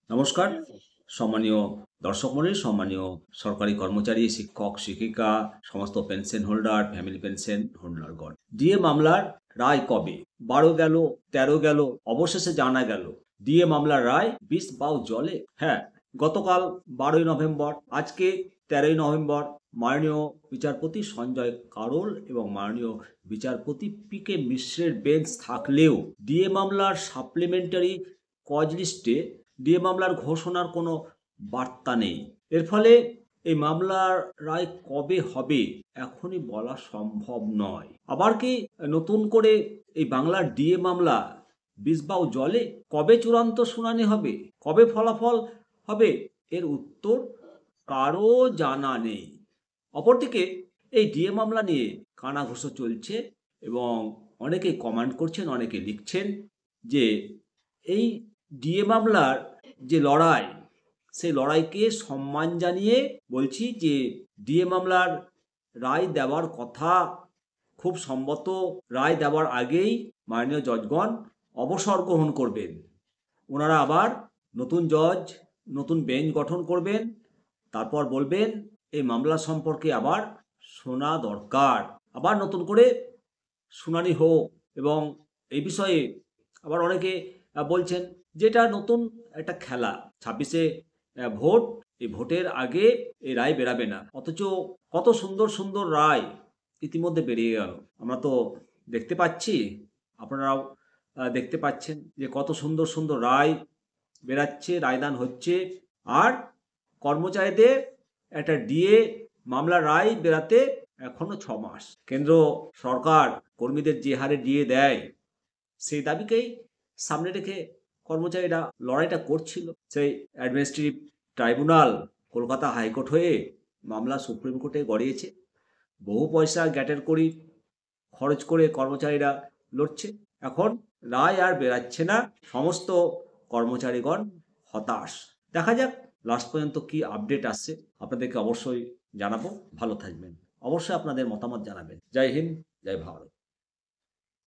নমস্কার সম্মানীয় দর্শক মণ্ডলী, সম্মানীয় সরকারি কর্মচারী, শিক্ষক, শিক্ষিকা, সমস্ত পেনশন হোল্ডার, ফ্যামিলি পেনশন হোল্ডারগণ। ডিএ মামলার রায় কবে? ১২ গেল, ১৩ গেল, অবশেষে জানা গেল ডিএ মামলার রায় বিষ বাও জলে। হ্যাঁ, গতকাল ১২ই নভেম্বর, আজকে ১৩ই নভেম্বর মাননীয় বিচারপতি সঞ্জয় কারোল এবং মাননীয় বিচারপতি পি.কে. মিশ্রের বেঞ্চ থাকলেও ডিএ মামলার সাপ্লিমেন্টারি কজ লিস্টে ডিএ মামলার ঘোষণার কোনো বার্তা নেই। এর ফলে এই মামলার রায় কবে হবে এখনই বলা সম্ভব নয়। আবার কি নতুন করে এই বাংলার ডিএ মামলা বিষবাও জলে? কবে চূড়ান্ত শুনানি হবে, কবে ফলাফল হবে, এর উত্তর কারো জানা নেই। অপরদিকে এই ডিএ মামলা নিয়ে কানাঘুষো চলছে এবং অনেকে কমেন্ট করছেন, অনেকে লিখছেন যে এই ডিএ মামলার যে লড়াই, সেই লড়াইকে সম্মান জানিয়ে বলছি যে ডিএ মামলার রায় দেওয়ার কথা খুব সম্ভবত রায় দেওয়ার আগেই মাননীয় জজগণ অবসর গ্রহণ করবেন। ওনারা আবার নতুন জজ, নতুন বেঞ্চ গঠন করবেন, তারপর বলবেন এই মামলা সম্পর্কে আবার শোনা দরকার, আবার নতুন করে শুনানি হোক। এবং এই বিষয়ে আবার অনেকে বলছেন যেটা নতুন একটা খেলা, ২৬শে ভোট, এই ভোটের আগে এই রায় বেরাবে না, অথচ কত সুন্দর সুন্দর রায় ইতিমধ্যে বেরিয়ে গেল। আমরা তো দেখতে পাচ্ছি, আপনারাও দেখতে পাচ্ছেন যে কত সুন্দর সুন্দর রায় বেরাচ্ছে, রায়দান হচ্ছে। আর কর্মচারীদের একটা ডিএ মামলার রায় বেরাতে এখনো ৬ মাস। কেন্দ্র সরকার কর্মীদের যে হারে ডিএ দেয়, সেই দাবিকেই সামনে রেখে কর্মচারীরা লড়াইটা করছিল। সেই অ্যাডমিনিস্ট্রেটিভ ট্রাইব্যুনাল কলকাতা হাইকোর্ট হয়ে মামলা সুপ্রিম কোর্টে গড়িয়েছে। বহু পয়সা গ্যাটের করি খরচ করে কর্মচারীরা লড়ছে। এখন রায় আর বেরাচ্ছে না, সমস্ত কর্মচারীগণ হতাশ। দেখা যাক লাস্ট পর্যন্ত কি আপডেট আসছে, আপনাদেরকে অবশ্যই জানাবো। ভালো থাকবেন, অবশ্যই আপনাদের মতামত জানাবেন। জয় হিন্দ, জয় ভারত।